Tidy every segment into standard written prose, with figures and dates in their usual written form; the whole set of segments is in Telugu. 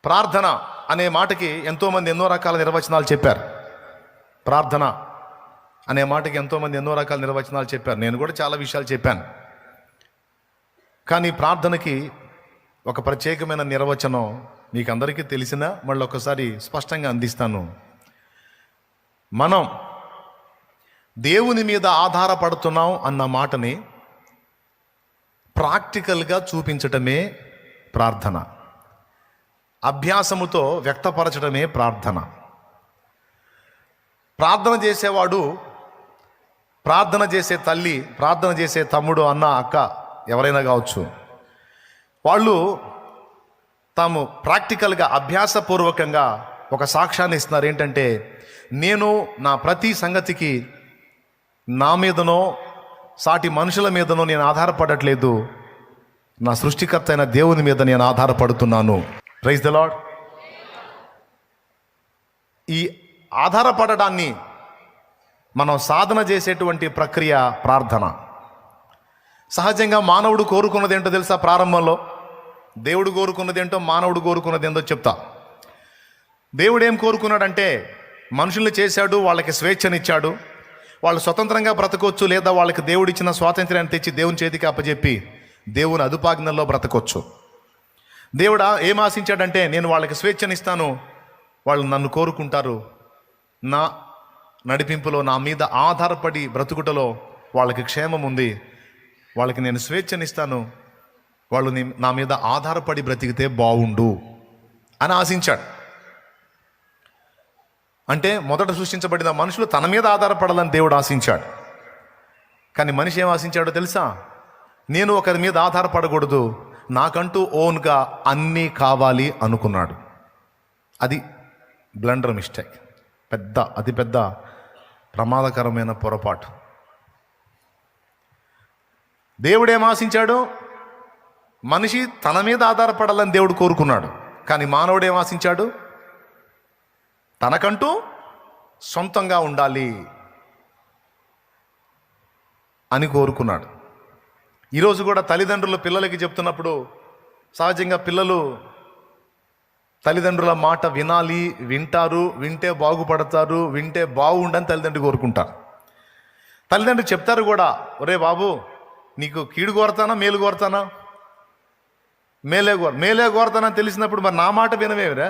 ప్రార్థన అనే మాటకి ఎంతోమంది ఎన్నో రకాల నిర్వచనాలు చెప్పారు. ప్రార్థన అనే మాటకి ఎంతోమంది ఎన్నో రకాల నిర్వచనాలు చెప్పారు. నేను కూడా చాలా విషయాలు చెప్పాను. కానీ ప్రార్థనకి ఒక ప్రత్యేకమైన నిర్వచనం మీకు అందరికీ తెలిసినా మళ్ళీ ఒకసారి స్పష్టంగా అందిస్తాను. మనం దేవుని మీద ఆధారపడుతున్నాం అన్న మాటని ప్రాక్టికల్గా చూపించటమే ప్రార్థన. అభ్యాసముతో వ్యక్తపరచడమే ప్రార్థన. ప్రార్థన చేసేవాడు, ప్రార్థన చేసే తల్లి, ప్రార్థన చేసే తమ్ముడు, అన్న, అక్క ఎవరైనా కావచ్చు, వాళ్ళు తాము ప్రాక్టికల్గా అభ్యాసపూర్వకంగా ఒక సాక్ష్యాన్ని ఇస్తున్నారు. ఏంటంటే, నేను నా ప్రతి సంగతికి నా మీదనో సాటి మనుషుల మీదనో నేను ఆధారపడట్లేదు, నా సృష్టికర్త అయిన దేవుని మీద నేను ఆధారపడుతున్నాను. Praise the lord. ఈ ఆధారపడడాన్ని మనం సాధన చేసేటువంటి ప్రక్రియ ప్రార్థన. సహజంగా మానవుడు కోరుకున్నది ఏంటో తెలుసా? ప్రారంభంలో దేవుడు కోరుకున్నది ఏంటో, మానవుడు కోరుకున్నది ఏంటో చెప్తా. దేవుడు ఏం కోరుకున్నాడంటే, మనుషుల్ని చేశాడు, వాళ్ళకి స్వేచ్ఛనిచ్చాడు, వాళ్ళు స్వతంత్రంగా బ్రతకొచ్చు, లేదా వాళ్ళకి దేవుడు ఇచ్చిన స్వాతంత్ర్యాన్ని తెచ్చి దేవుని చేతికి అప్పచెప్పి దేవుని అదుపాజ్ఞల్లో బ్రతకొచ్చు. దేవుడు ఏం ఆశించాడంటే, నేను వాళ్ళకి స్వేచ్ఛనిస్తాను, వాళ్ళు నన్ను కోరుకుంటారు, నా నడిపింపులో నా మీద ఆధారపడి బ్రతుకుటలో వాళ్ళకి క్షేమం ఉంది, వాళ్ళకి నేను స్వేచ్ఛనిస్తాను, వాళ్ళు నా మీద ఆధారపడి బ్రతికితే బాగుండు అని ఆశించాడు. అంటే మొదట సృష్టించబడిన మనుషులు తన మీద ఆధారపడాలని దేవుడు ఆశించాడు. కానీ మనిషి ఏం ఆశించాడో తెలుసా? నేను ఒకరి మీద ఆధారపడకూడదు, నాకంటూ ఓన్గా అన్నీ కావాలి అనుకున్నాడు. అది బ్లండర్ మిస్టేక్, అతిపెద్ద ప్రమాదకరమైన పొరపాటు. దేవుడేం ఆశించాడు? మనిషి తన మీద ఆధారపడాలని దేవుడు కోరుకున్నాడు. కానీ మానవుడేం ఆశించాడు? తనకంటూ సొంతంగా ఉండాలి అని కోరుకున్నాడు. ఈరోజు కూడా తల్లిదండ్రులు పిల్లలకి చెప్తున్నప్పుడు సహజంగా పిల్లలు తల్లిదండ్రుల మాట వినాలి, వింటారు, వింటే బాగుపడతారు, వింటే బాగుండని తల్లిదండ్రులు కోరుకుంటారు. తల్లిదండ్రులు చెప్తారు కూడా, ఒరే బాబు, నీకు కీడు కోరతానా మేలు కోరతానా? మేలే కోరతానా తెలిసినప్పుడు మరి నా మాట వినవేమిరా?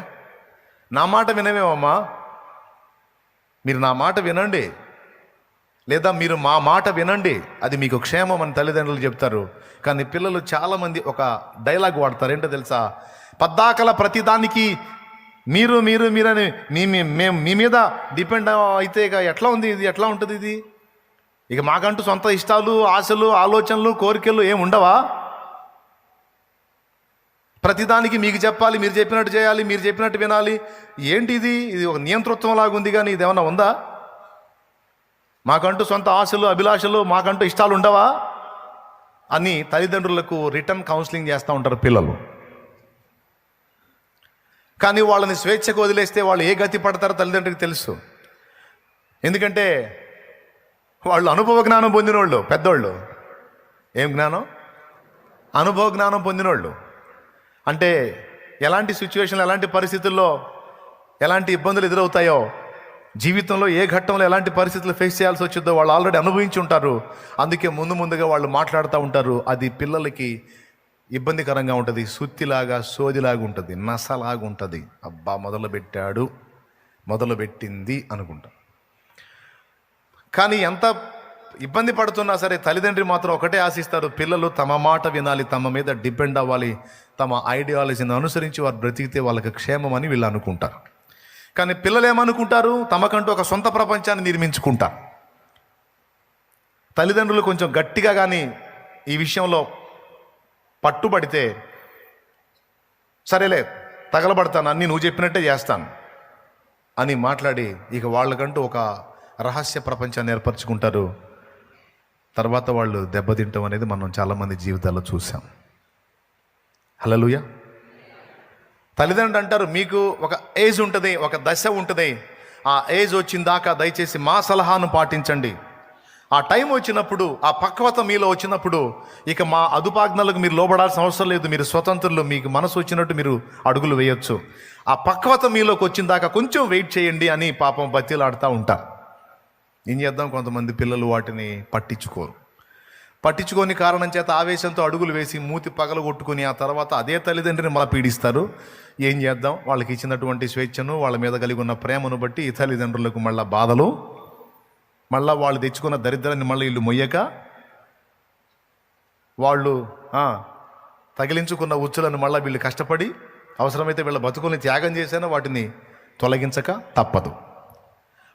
నా మాట వినవేమమ్మా, మీరు నా మాట వినండి, లేదా మీరు మా మాట వినండి, అది మీకు క్షేమం అని తల్లిదండ్రులు చెప్తారు. కానీ పిల్లలు చాలామంది ఒక డైలాగ్ వాడతారు. ఏంటో తెలుసా? పద్దాకల ప్రతిదానికి మీరు మీరని మేము మీ మీద డిపెండ్ అయితే ఇక ఎట్లా ఉంది ఇది? ఎట్లా ఉంటుంది ఇది? ఇక మాకంటూ సొంత ఇష్టాలు, ఆశలు, ఆలోచనలు, కోరికలు ఏమి ఉండవా? ప్రతిదానికి మీకు చెప్పాలి, మీరు చెప్పినట్టు చేయాలి, మీరు చెప్పినట్టు వినాలి. ఏంటి ఇది? ఇది ఒక నియంతృత్వం లాగా ఉంది, కానీ ఇది ఏమన్నా ఉందా? మాకంటూ సొంత ఆశలు, అభిలాషలు, మాకంటూ ఇష్టాలు ఉండవా అని తల్లిదండ్రులకు రిటర్న్ కౌన్సిలింగ్ చేస్తూ ఉంటారు పిల్లలు. కానీ వాళ్ళని స్వేచ్ఛకు వదిలేస్తే వాళ్ళు ఏ గతి పడతారో తల్లిదండ్రులకు తెలుసు. ఎందుకంటే వాళ్ళు అనుభవ జ్ఞానం పొందినోళ్ళు, పెద్దోళ్ళు. ఏం జ్ఞానం? అనుభవ జ్ఞానం పొందినోళ్ళు. అంటే ఎలాంటి సిచ్యువేషన్లు, ఎలాంటి పరిస్థితుల్లో ఎలాంటి ఇబ్బందులు ఎదురవుతాయో, జీవితంలో ఏ ఘట్టంలో ఎలాంటి పరిస్థితులు ఫేస్ చేయాల్సి వచ్చిందో వాళ్ళు ఆల్రెడీ అనుభవించి ఉంటారు. అందుకే ముందుగా వాళ్ళు మాట్లాడుతూ ఉంటారు. అది పిల్లలకి ఇబ్బందికరంగా ఉంటుంది, సుత్తిలాగా, సోదిలాగా ఉంటుంది, నసలాగా ఉంటుంది. అబ్బా, మొదలుపెట్టింది అనుకుంటా. కానీ ఎంత ఇబ్బంది పడుతున్నా సరే తల్లిదండ్రి మాత్రం ఒకటే ఆశిస్తారు, పిల్లలు తమ మాట వినాలి, తమ మీద డిపెండ్ అవ్వాలి, తమ ఐడియాలజీని అనుసరించి వారు బ్రతికితే వాళ్ళకి క్షేమం అని వీళ్ళు అనుకుంటారు. కానీ పిల్లలు ఏమనుకుంటారు? తమకంటూ ఒక సొంత ప్రపంచాన్ని నిర్మించుకుంటారు. తల్లిదండ్రులు కొంచెం గట్టిగా కానీ ఈ విషయంలో పట్టుబడితే, సరేలే తగలబడతాను, అన్నీ నువ్వు చెప్పినట్టే చేస్తాను అని మాట్లాడి ఇక వాళ్ళకంటూ ఒక రహస్య ప్రపంచాన్ని ఏర్పరచుకుంటారు. తర్వాత వాళ్ళు దెబ్బతింటాం అనేది మనం చాలామంది జీవితాల్లో చూసాం. హల్లెలూయా. తల్లిదండ్రులు అంటారు, మీకు ఒక ఏజ్ ఉంటుంది, ఒక దశ ఉంటుంది, ఆ ఏజ్ వచ్చిన దాకా దయచేసి మా సలహాను పాటించండి, ఆ టైం వచ్చినప్పుడు, ఆ పక్వత మీలో వచ్చినప్పుడు, ఇక మా అదుపాజ్ఞలకు మీరు లోబడాల్సిన అవసరం లేదు, మీరు స్వతంత్రులు, మీకు మనసు వచ్చినట్టు మీరు అడుగులు వేయొచ్చు. ఆ పక్వత మీలోకి వచ్చిన దాకా కొంచెం వెయిట్ చేయండి అని పాపం బతిలాడుతూ ఉంటారు. ఏం చేద్దాం, కొంతమంది పిల్లలు వాటిని పట్టించుకోని కారణం చేత ఆవేశంతో అడుగులు వేసి మూతి పగలు కొట్టుకుని ఆ తర్వాత అదే తల్లిదండ్రిని మళ్ళీ పీడిస్తారు. ఏం చేద్దాం, వాళ్ళకి ఇచ్చినటువంటి స్వేచ్ఛను, వాళ్ళ మీద కలిగి ఉన్న ప్రేమను బట్టి ఈ తల్లిదండ్రులకు మళ్ళీ బాధలు, మళ్ళీ వాళ్ళు తెచ్చుకున్న దరిద్రాన్ని మళ్ళీ వీళ్ళు మొయ్యక, వాళ్ళు తగిలించుకున్న ఉచ్చులను మళ్ళీ వీళ్ళు కష్టపడి అవసరమైతే వీళ్ళ బతుకుల్ని త్యాగం చేసినా వాటిని తొలగించక తప్పదు.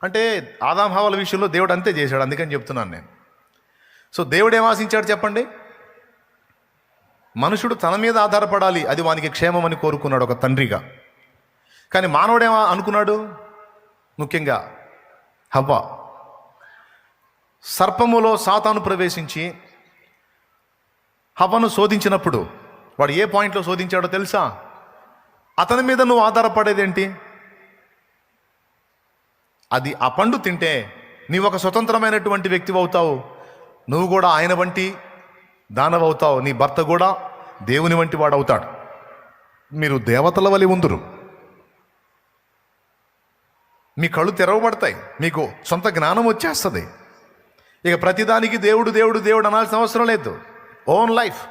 అంటే ఆదాం హవ్వల విషయంలో దేవుడు అంతే చేశాడు. అందుకని చెప్తున్నాను నేను. సో దేవుడు ఏం ఆశించాడు చెప్పండి? మనుషుడు తన మీద ఆధారపడాలి, అది వానికి క్షేమమని కోరుకున్నాడు ఒక తండ్రిగా. కానీ మానవుడేమో అనుకున్నాడు, ముఖ్యంగా హవ్వ, సర్పములో సాతాను ప్రవేశించి హవ్వను శోధించినప్పుడు వాడు ఏ పాయింట్లో శోధించాడో తెలుసా? అతని మీద నువ్వు ఆధారపడేదేంటి? అది ఆ పండు తింటే నీవు ఒక స్వతంత్రమైనటువంటి వ్యక్తివి అవుతావు, నువ్వు కూడా ఆయన వంటి దానవవుతావు, నీ భర్త కూడా దేవుని వంటి వాడు అవుతాడు, మీరు దేవతల వలె ఉందురు, మీ కళ్ళు తెరవబడతాయి, మీకు సొంత జ్ఞానం వచ్చేస్తుంది, ఇక ప్రతిదానికి దేవుడు దేవుడు దేవుడు అనాల్సిన అవసరం లేదు, ఓన్ లైఫ్,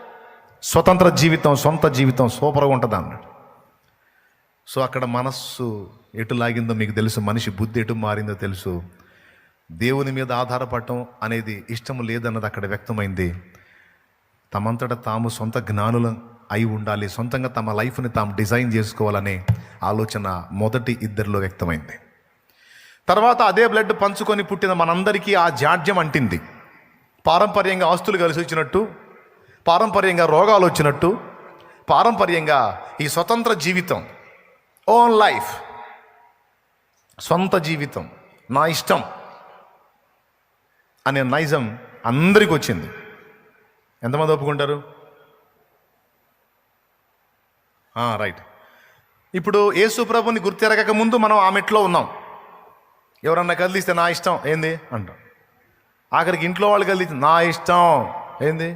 స్వతంత్ర జీవితం, సొంత జీవితం సూపర్గా ఉంటుంది అన్నాడు. సో అక్కడ మనస్సు ఎటు లాగిందో మీకు తెలుసు, మనిషి బుద్ధి ఎటు మారిందో తెలుసు. దేవుని మీద ఆధారపడటం అనేది ఇష్టం లేదన్నది అక్కడ వ్యక్తమైంది. తమంతట తాము సొంత జ్ఞానులు అయి ఉండాలి, సొంతంగా తమ లైఫ్ని తాము డిజైన్ చేసుకోవాలనే ఆలోచన మొదటి ఇద్దరిలో వ్యక్తమైంది. తర్వాత అదే బ్లడ్ పంచుకొని పుట్టిన మనందరికీ ఆ జాడ్యం అంటింది. పారంపర్యంగా ఆస్తులు కలిసి వచ్చినట్టు, పారంపర్యంగా రోగాలు వచ్చినట్టు, పారంపర్యంగా ఈ స్వతంత్ర జీవితం, ఓన్ లైఫ్, సొంత జీవితం, నా ఇష్టం అనే నైజం అందరికీ వచ్చింది. ఎంతమంది ఒప్పుకుంటారు? రైట్. ఇప్పుడు యేసు ప్రభుని గుర్తెరగక ముందు మనం ఆ మెట్లో ఉన్నాం. ఎవరన్నా కదిలిస్తే నా ఇష్టం ఏంది అంటాం. ఆఖరికి ఇంట్లో వాళ్ళు కదిలిస్తే నా ఇష్టం ఏంది,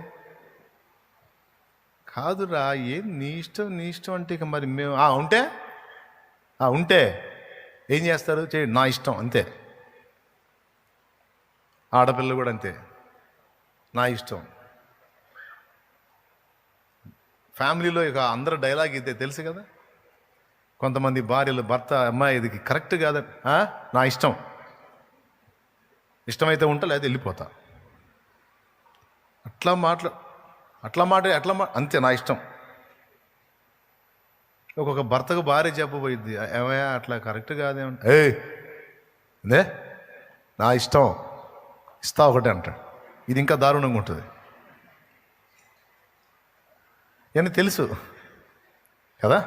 కాదురా ఏం నీ ఇష్టం అంటే ఇక మరి మేము ఉంటే ఏం చేస్తారు? చేయండి, నా ఇష్టం అంతే. ఆడపిల్లలు కూడా అంతే, నా ఇష్టం. ఫ్యామిలీలో ఇక అందరూ డైలాగ్ అయితే తెలుసు కదా, కొంతమంది భార్యలు భర్త, అమ్మాయి ఇది కరెక్ట్ కాదు, నా ఇష్టం, ఇష్టమైతే ఉంటా లేదా వెళ్ళిపోతా, అట్లా అంతే, నా ఇష్టం. ఒక్కొక్క భర్తకు భార్య చెప్పబోయింది, ఏమయ్యా అట్లా కరెక్ట్ కాదేమంటే, ఏ నా ఇష్టం ఇస్తా ఒకటే అంటాడు. ఇది ఇంకా దారుణంగా ఉంటుంది అని తెలుసు కదా.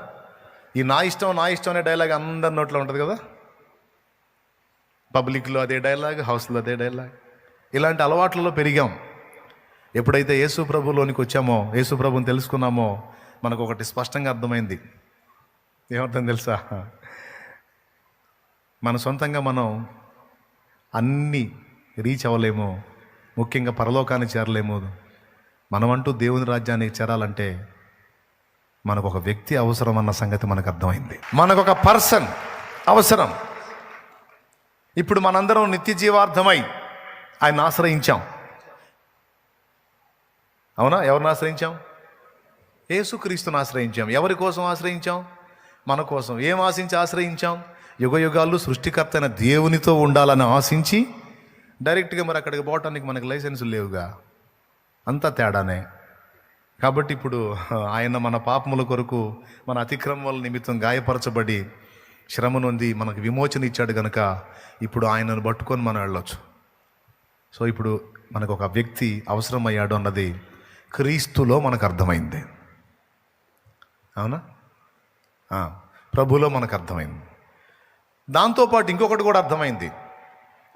ఈ నా ఇష్టం అనే డైలాగ్ అందరి నోట్లో ఉంటుంది కదా. పబ్లిక్లో అదే డైలాగ్, హౌస్లో అదే డైలాగ్. ఇలాంటి అలవాట్లలో పెరిగాం. ఎప్పుడైతే యేసు ప్రభులోనికి వచ్చామో, యేసు ప్రభుని తెలుసుకున్నామో, మనకు ఒకటి స్పష్టంగా అర్థమైంది. ఏమర్థం తెలుసా? మన సొంతంగా మనం అన్నీ రీచ్ అవ్వలేము, ముఖ్యంగా పరలోకాన్ని చేరలేము. మనమంటూ దేవుని రాజ్యానికి చేరాలంటే మనకు ఒక వ్యక్తి అవసరం అన్న సంగతి మనకు అర్థమైంది. మనకు ఒక పర్సన్ అవసరం. ఇప్పుడు మనందరం నిత్య జీవార్థమై ఆయన ఆశ్రయించాం. అవునా? ఎవరిని ఆశ్రయించాం? యేసుక్రీస్తుని ఆశ్రయించాం. ఎవరి కోసం ఆశ్రయించాం? మన కోసం. ఏం ఆశించి ఆశ్రయించాం? యుగయుగాలు సృష్టికర్త అయిన దేవునితో ఉండాలని ఆశించి డైరెక్ట్గా మరి అక్కడికి పోవటానికి మనకు లైసెన్సులు లేవుగా, అంతా తేడానే. కాబట్టి ఇప్పుడు ఆయన మన పాపముల కొరకు, మన అతిక్రమముల నిమిత్తం గాయపరచబడి శ్రమ నొంది మనకు విమోచన ఇచ్చాడు కనుక ఇప్పుడు ఆయనను పట్టుకొని మనం వెళ్ళొచ్చు. సో ఇప్పుడు మనకు ఒక వ్యక్తి అవసరమయ్యాడు అన్నది క్రీస్తులో మనకు అర్థమైంది. అవునా? ప్రభులో మనకు అర్థమైంది. దాంతోపాటు ఇంకొకటి కూడా అర్థమైంది.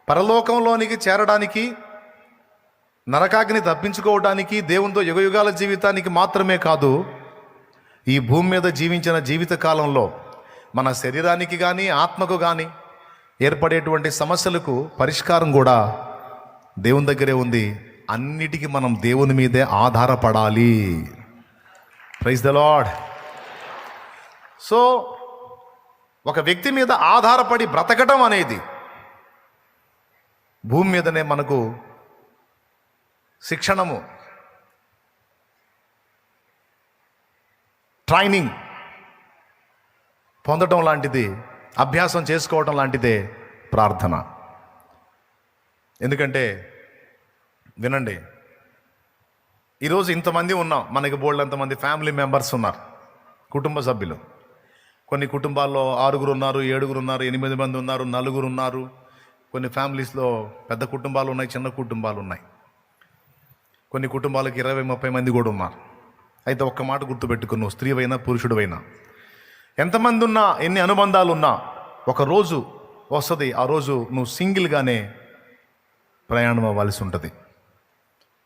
పరలోకంలోనికి చేరడానికి, నరకాగ్ని తప్పించుకోవడానికి, దేవునితో యుగయుగాల జీవితానికి మాత్రమే కాదు, ఈ భూమి మీద జీవించిన జీవిత కాలంలో మన శరీరానికి కానీ ఆత్మకు కానీ ఏర్పడేటువంటి సమస్యలకు పరిష్కారం కూడా దేవుని దగ్గరే ఉంది. అన్నిటికీ మనం దేవుని మీదే ఆధారపడాలి. Praise the lord. సో ఒక వ్యక్తి మీద ఆధారపడి బ్రతకటం అనేది భూమి మీదనే మనకు శిక్షణము, ట్రైనింగ్ పొందటం లాంటిది, అభ్యాసం చేసుకోవటం లాంటిదే ప్రార్థన. ఎందుకంటే వినండి, ఈరోజు ఇంతమంది ఉన్నాం, మనకి బోల్డంతమంది ఫ్యామిలీ మెంబర్స్ ఉన్నారు, కుటుంబ సభ్యులు. కొన్ని కుటుంబాల్లో 6 ఉన్నారు, 7 ఉన్నారు, 8 మంది ఉన్నారు, 4 ఉన్నారు. కొన్ని ఫ్యామిలీస్లో పెద్ద కుటుంబాలు ఉన్నాయి, చిన్న కుటుంబాలు ఉన్నాయి. కొన్ని కుటుంబాలకు 20-30 మంది కూడా ఉన్నారు. అయితే ఒక్క మాట గుర్తుపెట్టుకుని, నువ్వు స్త్రీవైనా పురుషుడివైనా, ఎంతమంది ఉన్నా, ఎన్ని అనుబంధాలు ఉన్నా, ఒక రోజు వస్తుంది, ఆ రోజు నువ్వు సింగిల్గానే ప్రయాణం అవ్వాల్సి ఉంటుంది.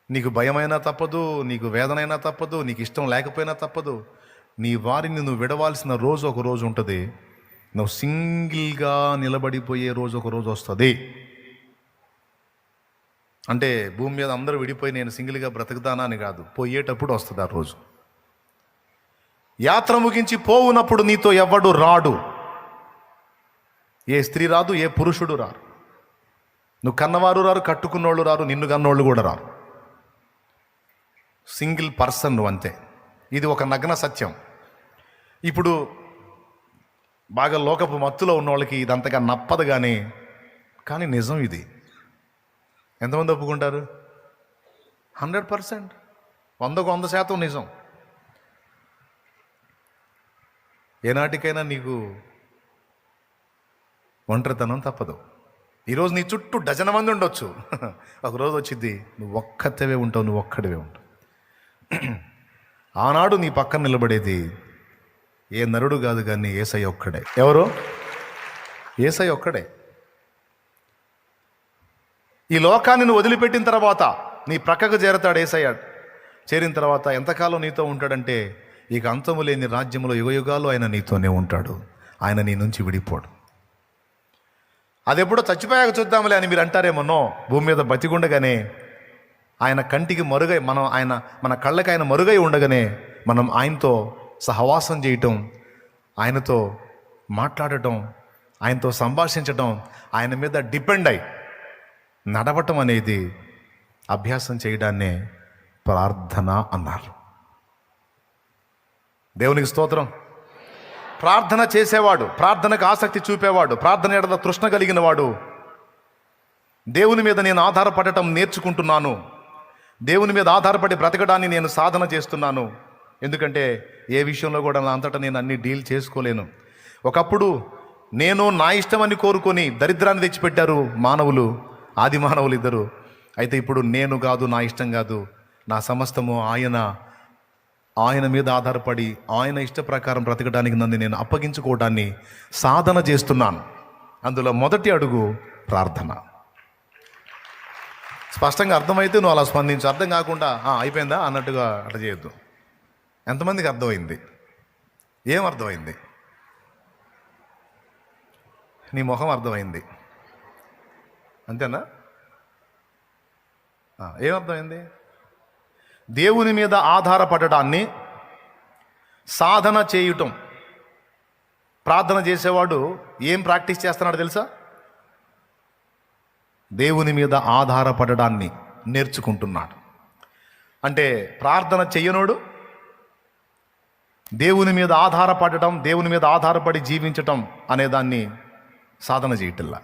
నీకు భయమైనా తప్పదు, నీకు వేదనైనా తప్పదు, నీకు ఇష్టం లేకపోయినా తప్పదు. నీ వారిని నువ్వు విడవాల్సిన రోజు ఒక రోజు ఉంటుంది. నువ్వు సింగిల్గా నిలబడిపోయే రోజు ఒక రోజు వస్తుంది. అంటే భూమి మీద అందరూ విడిపోయి నేను సింగిల్గా బ్రతుకుతానా అని కాదు, పోయేటప్పుడు వస్తుంది ఆ రోజు. యాత్ర ముగించి పోవునప్పుడు నీతో ఎవ్వడు రాడు. ఏ స్త్రీ రాదు, ఏ పురుషుడు రారు. నువ్వు కన్నవారు రారు, కట్టుకున్నోళ్ళు రారు, నిన్ను కన్నోళ్ళు కూడా రారు. సింగిల్ పర్సన్ నువ్వు, అంతే. ఇది ఒక నగ్న సత్యం. ఇప్పుడు బాగా లోకపు మత్తులో ఉన్న వాళ్ళకి ఇదంతగా నప్పదు, కానీ నిజం ఇది. ఎంతమంది ఒప్పుకుంటారు? 100%, 100% నిజం. ఏనాటికైనా నీకు ఒంటరితనం తప్పదు. ఈరోజు నీ చుట్టూ డజన మంది ఉండొచ్చు, ఒకరోజు వచ్చింది నువ్వు ఒక్కతవే ఉంటావు, నువ్వు ఒక్కడివే ఉంటావు. ఆనాడు నీ పక్కన నిలబడేది ఏ నరుడు కాదు కానీ యేసయ్య ఒక్కడే. ఎవరు? యేసయ్య ఒక్కడే. ఈ లోకాన్ని నువ్వు వదిలిపెట్టిన తర్వాత నీ ప్రక్కకు చేరతాడు యేసయ్య. చేరిన తర్వాత ఎంతకాలం నీతో ఉంటాడంటే, ఇక అంతము లేని రాజ్యంలో యుగయుగాలు ఆయన నీతోనే ఉంటాడు. ఆయన నీ నుంచి విడిపోడు. అది ఎప్పుడో చచ్చిపోయాక చూద్దాంలే అని మీరు అంటారేమో. భూమి మీద బతికుండగానే ఆయన కంటికి మరుగై, మన కళ్ళకి ఆయన మరుగై ఉండగానే మనం ఆయనతో సహవాసం చేయటం, ఆయనతో మాట్లాడటం, ఆయనతో సంభాషించటం, ఆయన మీద డిపెండ్ అయి నడవటం అనేది అభ్యాసం చేయడాన్నే ప్రార్థన అన్నారు. దేవునికి స్తోత్రం. ప్రార్థన చేసేవాడు, ప్రార్థనకు ఆసక్తి చూపేవాడు, ప్రార్థన ఎడల తృష్ణ కలిగిన వాడు, దేవుని మీద నేను ఆధారపడటం నేర్చుకుంటున్నాను, దేవుని మీద ఆధారపడి బ్రతకడాన్ని నేను సాధన చేస్తున్నాను. ఎందుకంటే ఏ విషయంలో కూడా నా అంతటా నేను అన్ని డీల్ చేసుకోలేను. ఒకప్పుడు నేను నా ఇష్టమని కోరుకొని దరిద్రాన్ని తెచ్చిపెట్టారు మానవులు, ఆది మానవులు ఇద్దరు. అయితే ఇప్పుడు నేను కాదు, నా ఇష్టం కాదు, నా సమస్తము ఆయన మీద ఆధారపడి ఆయన ఇష్ట ప్రకారం బ్రతకడానికి నన్ను నేను అప్పగించుకోవడాన్ని సాధన చేస్తున్నాను. అందులో మొదటి అడుగు ప్రార్థన. స్పష్టంగా అర్థమైతే నువ్వు అలా స్పందించు. అర్థం కాకుండా అయిపోయిందా అన్నట్టుగా అట్లా చేయొద్దు. ఎంతమందికి అర్థమైంది? ఏం అర్థమైంది? నీ ముఖం అర్థమైంది, అంతేనా? ఏమర్థమైంది? దేవుని మీద ఆధారపడడాన్ని సాధన చేయటం. ప్రార్థన చేసేవాడు ఏం ప్రాక్టీస్ చేస్తున్నాడు తెలుసా? దేవుని మీద ఆధారపడడాన్ని నేర్చుకుంటున్నాడు. అంటే ప్రార్థన చెయ్యనోడు దేవుని మీద ఆధారపడటం, దేవుని మీద ఆధారపడి జీవించటం అనేదాన్ని సాధన చేయటల్లా.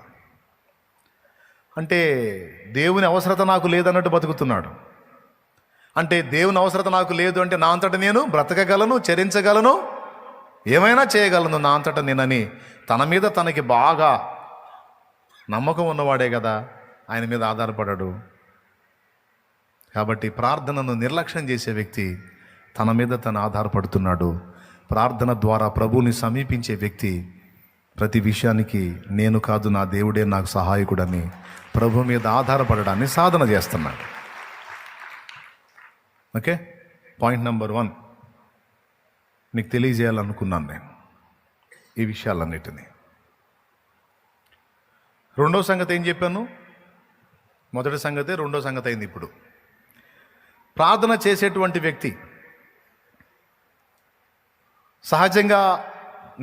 అంటే దేవుని అవసరత నాకు లేదన్నట్టు బతుకుతున్నాడు. అంటే దేవుని అవసరత నాకు లేదు అంటే నా అంతటా నేను బ్రతకగలను, చరించగలను, ఏమైనా చేయగలను నా అంతటా నేనని తన మీద తనకి బాగా నమ్మకం ఉన్నవాడే కదా ఆయన మీద ఆధారపడాడు. కాబట్టి ప్రార్థనను నిర్లక్ష్యం చేసే వ్యక్తి తన మీద తను ఆధారపడుతున్నాడు. ప్రార్థన ద్వారా ప్రభువుని సమీపించే వ్యక్తి ప్రతి విషయానికి నేను కాదు, నా దేవుడే నాకు సహాయకుడని ప్రభు మీద ఆధారపడడాన్ని సాధన చేస్తున్నాడు. ఓకే, పాయింట్ నెంబర్ 1 నీకు తెలియజేయాలనుకున్నాను నేను ఈ విషయాలన్నిటినీ. రెండో సంగతి ఏం చెప్పాను? మొదటి సంగతి, రెండో సంగతి అయింది. ఇప్పుడు ప్రార్థన చేసేటువంటి వ్యక్తి సహజంగా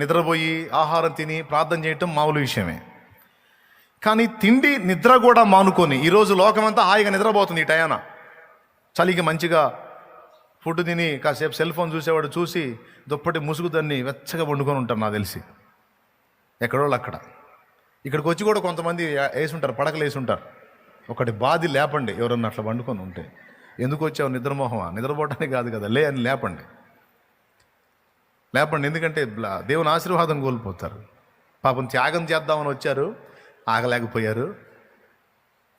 నిద్రపోయి ఆహారం తిని ప్రార్థన చేయటం మామూలు విషయమే. కానీ తిండి నిద్ర కూడా మానుకొని, ఈరోజు లోకమంతా హాయిగా నిద్రపోతుంది ఈ టయాన. చలికి మంచిగా ఫుడ్ తిని కాసేపు సెల్ ఫోన్ చూసేవాడు చూసి దుప్పటి ముసుగు దాన్ని వెచ్చగా వండుకొని ఉంటారు నాకు తెలిసి, ఎక్కడోళ్ళు అక్కడ. ఇక్కడికి వచ్చి కూడా కొంతమంది వేసి ఉంటారు, పడకలు వేసి ఉంటారు. ఒకటి బాధి లేపండి ఎవరన్నా అట్లా వండుకొని ఉంటే. ఎందుకు వచ్చావు నిద్రమోహమా? నిద్రపోవటానికి కాదు కదా, లే అని లేపండి. ఎందుకంటే దేవుని ఆశీర్వాదం కోల్పోతారు. పాపం త్యాగం చేద్దామని వచ్చారు, ఆగలేకపోయారు.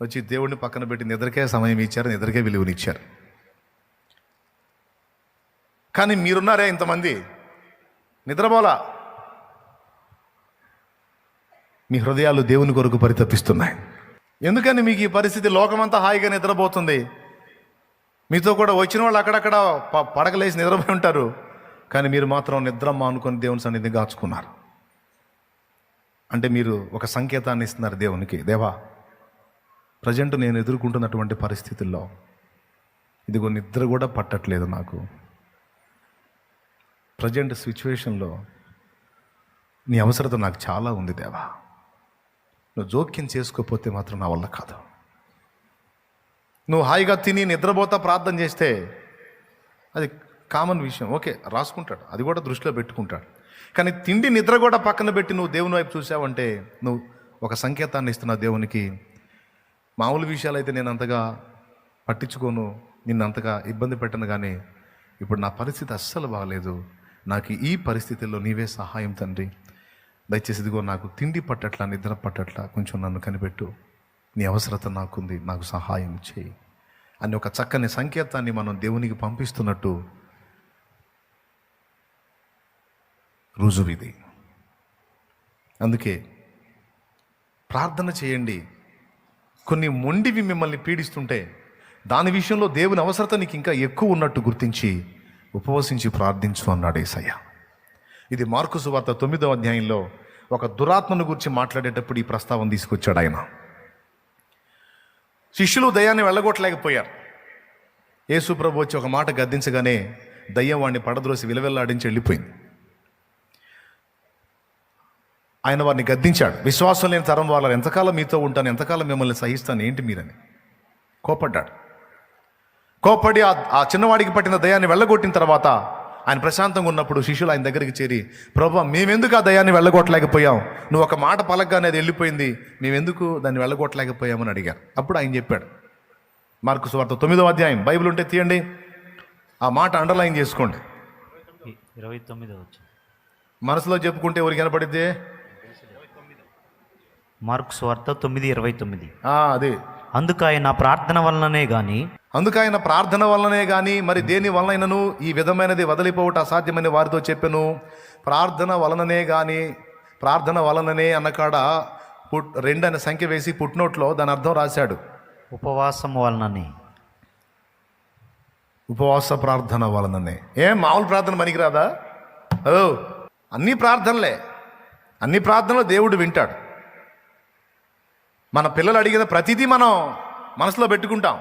వచ్చి దేవుడిని పక్కన పెట్టి నిద్రకే సమయం ఇచ్చారు, నిద్రకే విలువనిచ్చారు. కానీ మీరున్నారే ఇంతమంది నిద్రపోలా. మీ హృదయాలు దేవుని కొరకు పరితపిస్తున్నాయి. ఎందుకని మీకు ఈ పరిస్థితి? లోకమంతా హాయిగా నిద్రపోతుంది, మీతో కూడా వచ్చిన వాళ్ళు అక్కడక్కడ పడకలేసి నిద్రపోయి ఉంటారు. కానీ మీరు మాత్రం నిద్ర మానుకొని దేవుని సన్నిధిని కాచుకున్నారు. అంటే మీరు ఒక సంకేతాన్ని ఇస్తున్నారు దేవునికి. దేవా, ప్రజెంట్ నేను ఎదుర్కొంటున్నటువంటి పరిస్థితుల్లో ఇదిగో నిద్ర కూడా పట్టట్లేదు నాకు. ప్రజెంట్ సిచ్యువేషన్లో నీ అవసరత నాకు చాలా ఉంది దేవా. నువ్వు జోక్యం చేసుకోకపోతే మాత్రం నా వల్ల కాదు. నువ్వు హాయిగా తిని నిద్రపోతా ప్రార్థన చేస్తే అది కామన్ విషయం, ఓకే, రాసుకుంటాడు, అది కూడా దృష్టిలో పెట్టుకుంటాడు. కానీ తిండి నిద్ర కూడా పక్కన పెట్టి నువ్వు దేవుని వైపు చూసావంటే నువ్వు ఒక సంకేతాన్ని ఇస్తున్నావు దేవునికి. మామూలు విషయాలు అయితే నేను అంతగా పట్టించుకోను, నిన్ను అంతగా ఇబ్బంది పెట్టను, కానీ ఇప్పుడు నా పరిస్థితి అస్సలు బాగలేదు, నాకు ఈ పరిస్థితుల్లో నీవే సహాయం తండ్రి. దయచేసి ఇదిగో నాకు తిండి పట్టట్లా, నిద్ర పట్టట్లా, కొంచెం నన్ను కనిపెట్టు, నీ అవసరత నాకుంది, నాకు సహాయం చేయి అని ఒక చక్కని సంకేతాన్ని మనం దేవునికి పంపిస్తున్నట్టు రుజువిది. అందుకే ప్రార్థన చేయండి. కొన్ని మొండివి మిమ్మల్ని పీడిస్తుంటే దాని విషయంలో దేవుని అవసరత నీకు ఇంకా ఎక్కువ ఉన్నట్టు గుర్తించి ఉపవసించి ప్రార్థించు అన్నాడు యేసయ్య. ఇది మార్కు సువార్త 9వ అధ్యాయంలో ఒక దురాత్మను గురించి మాట్లాడేటప్పుడు ఈ ప్రస్తావన తీసుకొచ్చాడు ఆయన. శిష్యులు దయ్యాన్ని వెళ్ళగొట్టలేకపోయారు. యేసు ప్రభు వచ్చి ఒక మాట గద్దించగానే దయ్యం వాడిని పడద్రోసి విలవెల్లాడించి వెళ్ళిపోయింది. ఆయన వారిని గద్దించాడు. విశ్వాసం లేని తరం వాళ్ళ ఎంతకాలం మీతో ఉంటాను, ఎంతకాలం మిమ్మల్ని సహిస్తాను, ఏంటి మీరని కోపడ్డాడు. కోపడి ఆ చిన్నవాడికి పట్టిన దయాన్ని వెళ్ళగొట్టిన తర్వాత ఆయన ప్రశాంతంగా ఉన్నప్పుడు శిష్యులు ఆయన దగ్గరికి చేరి, ప్రభు మేమెందుకు ఆ దయాన్ని వెళ్ళగొట్టలేకపోయాం, నువ్వు ఒక మాట పలకగానే అది వెళ్ళిపోయింది, మేమెందుకు దాన్ని వెళ్ళగొట్టలేకపోయామని అడిగారు. అప్పుడు ఆయన చెప్పాడు, మార్కు సువార్త 9వ అధ్యాయం, బైబిల్ ఉంటే తీయండి, ఆ మాట అండర్లైన్ చేసుకోండి. 29 మనసులో చెప్పుకుంటే ఎవరికి కనపడిద్ది? మార్కు సువార్త 9:29. అదే అందుకు ఆయన ప్రార్థన వలననే గాని మరి దేని వలనైనను ఈ విధమైనది వదిలిపోవట అసాధ్యమని వారితో చెప్పెను. ప్రార్థన వలననే అన్నకాడ 2 అనే సంఖ్య వేసి పుట్నోట్లో దాని అర్థం రాశాడు, ఉపవాసం వలననే. ఉపవాస ప్రార్థన వలననే. ఏం మామూలు ప్రార్థన పనికిరాదా? అన్ని ప్రార్థనలు దేవుడు వింటాడు. మన పిల్లలు అడిగిన ప్రతిదీ మనం మనసులో పెట్టుకుంటాం,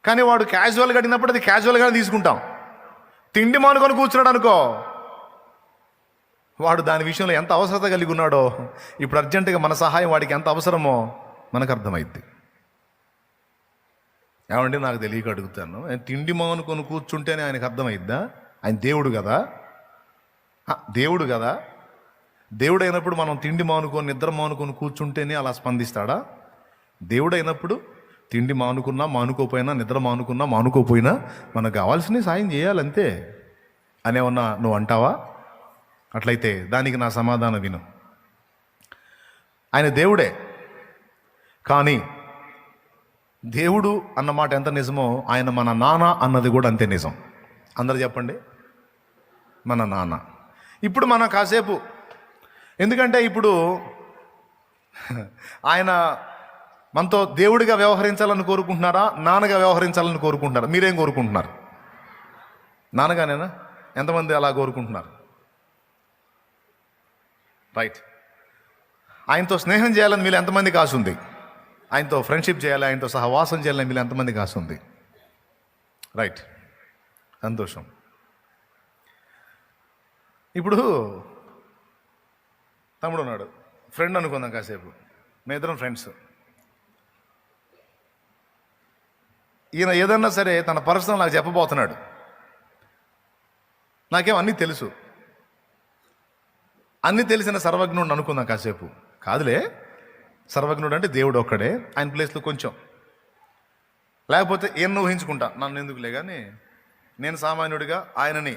కానీ వాడు క్యాజువల్గా అడిగినప్పుడు అది క్యాజువల్గానే తీసుకుంటాం. తిండి మానుకొని కూర్చున్నాడు అనుకో, వాడు దాని విషయంలో ఎంత అవసరత కలిగి ఉన్నాడో, ఇప్పుడు అర్జెంటుగా మన సహాయం వాడికి ఎంత అవసరమో మనకు అర్థమైద్ది. ఏమంటే నాకు తెలియక అడుగుతాను, తిండి మానుకొని కూర్చుంటేనే ఆయనకు అర్థమైద్దా? ఆయన దేవుడు కదా. దేవుడు అయినప్పుడు మనం తిండి మానుకొని నిద్ర మానుకొని కూర్చుంటేనే అలా స్పందిస్తాడా? దేవుడు అయినప్పుడు తిండి మానుకోపోయినా నిద్ర మానుకోపోయినా మనకు కావాల్సిన సాయం చేయాలంతే అనేమన్నా నువ్వు అంటావా? అట్లయితే దానికి నా సమాధానం విను. ఆయన దేవుడే, కానీ దేవుడు అన్నమాట ఎంత నిజమో ఆయన మన నాన్న అన్నది కూడా అంతే నిజం. అందరు చెప్పండి, మన నాన్న. ఇప్పుడు మనం కాసేపు, ఎందుకంటే ఇప్పుడు ఆయన మనతో దేవుడిగా వ్యవహరించాలని కోరుకుంటున్నారా, నాన్నగా వ్యవహరించాలని కోరుకుంటున్నారా? మీరేం కోరుకుంటున్నారు? నాన్నగానేనా? ఎంతమంది అలా కోరుకుంటున్నారు? రైట్. ఆయనతో స్నేహం చేయాలని మీరు ఎంతమందికి ఆశ ఉంది? ఆయనతో ఫ్రెండ్షిప్ చేయాలి, ఆయనతో సహవాసం చేయాలని వీళ్ళు ఎంతమందికి ఆశ ఉంది? రైట్, సంతోషం. ఇప్పుడు తమ్ముడు ఉన్నాడు, ఫ్రెండ్ అనుకుందాం కాసేపు, మీ ఇద్దరం ఫ్రెండ్స్. ఈయన ఏదన్నా సరే తన పర్సనల్ నాకు చెప్పబోతున్నాడు. నాకేం అన్నీ తెలుసు, అన్నీ తెలిసిన సర్వజ్ఞుడు అనుకుందాం కాసేపు. కాదులే, సర్వజ్ఞుడు అంటే దేవుడు ఒక్కడే, ఆయన ప్లేస్లో కొంచెం. లేకపోతే ఏం ఊహించుకుంటా, నన్ను ఎందుకులే కానీ నేను సామాన్యుడిగా ఆయనని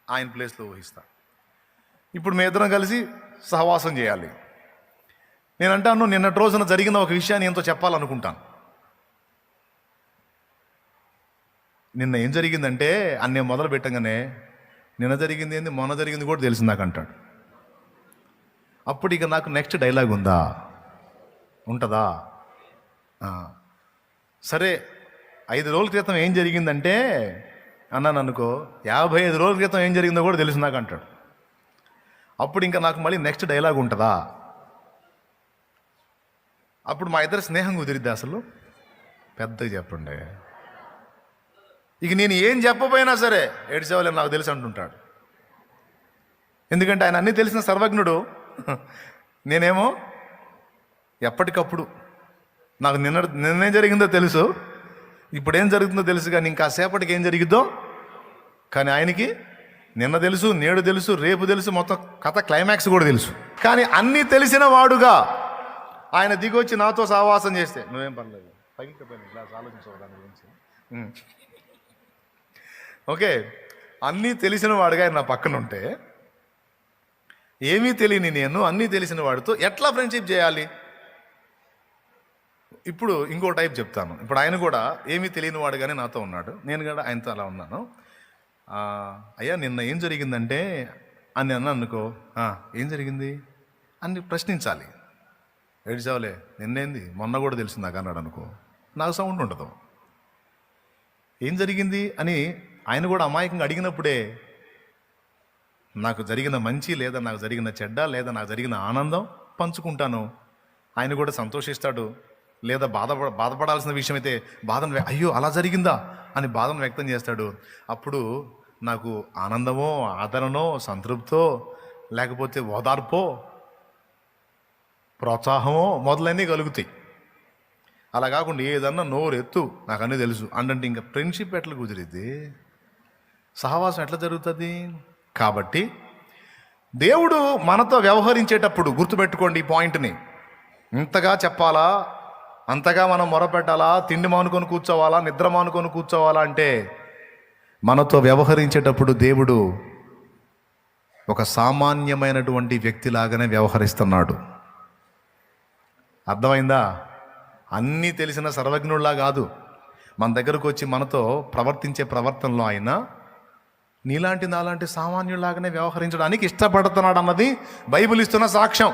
ఆయన ప్లేస్లో ఊహిస్తా. ఇప్పుడు మీ ఇద్దరం కలిసి సహవాసం చేయాలి. నేను అంటాను, నిన్నటి రోజున జరిగిన ఒక విషయాన్ని ఎంతో చెప్పాలనుకుంటాను. నిన్న ఏం జరిగిందంటే అన్నీ మొదలు పెట్టగానే నిన్న జరిగింది ఏంది, మొన్న జరిగింది కూడా తెలిసింది నాకు అంటాడు. అప్పుడు ఇక నాకు నెక్స్ట్ డైలాగ్ ఉంటుందా? సరే 5 రోజుల క్రితం ఏం జరిగిందంటే అన్నాను అనుకో, 55 రోజుల క్రితం ఏం జరిగిందో కూడా తెలుసు నాకు అంటాడు. అప్పుడు ఇంకా నాకు మళ్ళీ నెక్స్ట్ డైలాగ్ ఉంటుందా? అప్పుడు మా ఇద్దరు స్నేహం కుదిరిద్ది అసలు? పెద్దగా చెప్పండి. ఇక నేను ఏం చెప్పబోయినా సరే ఏడ్చేవాళ్ళని నాకు తెలుసు అంటుంటాడు. ఎందుకంటే ఆయన అన్నీ తెలిసిన సర్వజ్ఞుడు, నేనేమో ఎప్పటికప్పుడు నాకు నిన్నేం జరిగిందో తెలుసు, ఇప్పుడు ఏం జరుగుతుందో తెలుసు, కానీ ఇంకా సేపటికి ఏం జరిగిద్దో కానీ ఆయనకి నిన్న తెలుసు, నేడు తెలుసు, రేపు తెలుసు, మొత్తం కథ క్లైమాక్స్ కూడా తెలుసు. కానీ అన్నీ తెలిసిన వాడుగా ఆయన దిగొచ్చి నాతో సహవాసం చేస్తే నువ్వేం పర్లేదు ఆలోచించవు దాని గురించి. ఓకే, అన్నీ తెలిసిన వాడుగా ఆయన నా పక్కన ఉంటే, ఏమీ తెలియని నేను అన్నీ తెలిసిన వాడితో ఎట్లా ఫ్రెండ్షిప్ చేయాలి? ఇప్పుడు ఇంకో టైప్ చెప్తాను. ఇప్పుడు ఆయన కూడా ఏమీ తెలియని వాడుగానే నాతో ఉన్నాడు, నేను కూడా ఆయనతో అలా ఉన్నాను. అయ్యా నిన్న ఏం జరిగిందంటే అని అన్నా అనుకో, ఏం జరిగింది అని ప్రశ్నించాలి. ఏడ్చావులే, నిన్నేంది, మొన్న కూడా తెలిసింది నాకు అన్నాడు అనుకో, నాకు సౌండ్ ఉండదు. ఏం జరిగింది అని ఆయన కూడా అమాయకంగా అడిగినప్పుడే నాకు జరిగిన మంచి లేదా నాకు జరిగిన చెడ్డ లేదా నాకు జరిగిన ఆనందం పంచుకుంటాను. ఆయన కూడా సంతోషిస్తాడు. లేదా బాధపడాల్సిన విషయం అయితే బాధను, అయ్యో అలా జరిగిందా అని బాధను వ్యక్తం చేస్తాడు. అప్పుడు నాకు ఆనందమో, ఆదరణో, సంతృప్తో, లేకపోతే ఓదార్పో, ప్రోత్సాహమో మొదలన్నీ కలుగుతాయి. అలా కాకుండా ఏదన్నా నోరెత్తు నాకు అన్నీ తెలుసు అంటే ఇంకా ఫ్రెండ్షిప్ ఎట్లా కుదిరిద్ది? సహవాసం ఎట్లా జరుగుతుంది? కాబట్టి దేవుడు మనతో వ్యవహరించేటప్పుడు గుర్తుపెట్టుకోండి ఈ పాయింట్ని. ఇంతగా చెప్పాలా, అంతగా మనం మొరపెట్టాలా, తిండి మానుకొని కూర్చోవాలా, నిద్ర మానుకొని కూర్చోవాలా అంటే మనతో వ్యవహరించేటప్పుడు దేవుడు ఒక సామాన్యమైనటువంటి వ్యక్తిలాగానే వ్యవహరిస్తున్నాడు. అర్థమైందా? అన్నీ తెలిసిన సర్వజ్ఞుల్లా కాదు. మన దగ్గరకు వచ్చి మనతో ప్రవర్తించే ప్రవర్తనలో ఆయన నీలాంటి నాలాంటి సామాన్యులాగానే వ్యవహరించడానికి ఇష్టపడుతున్నాడు అన్నది బైబిల్ ఇస్తున్న సాక్ష్యం.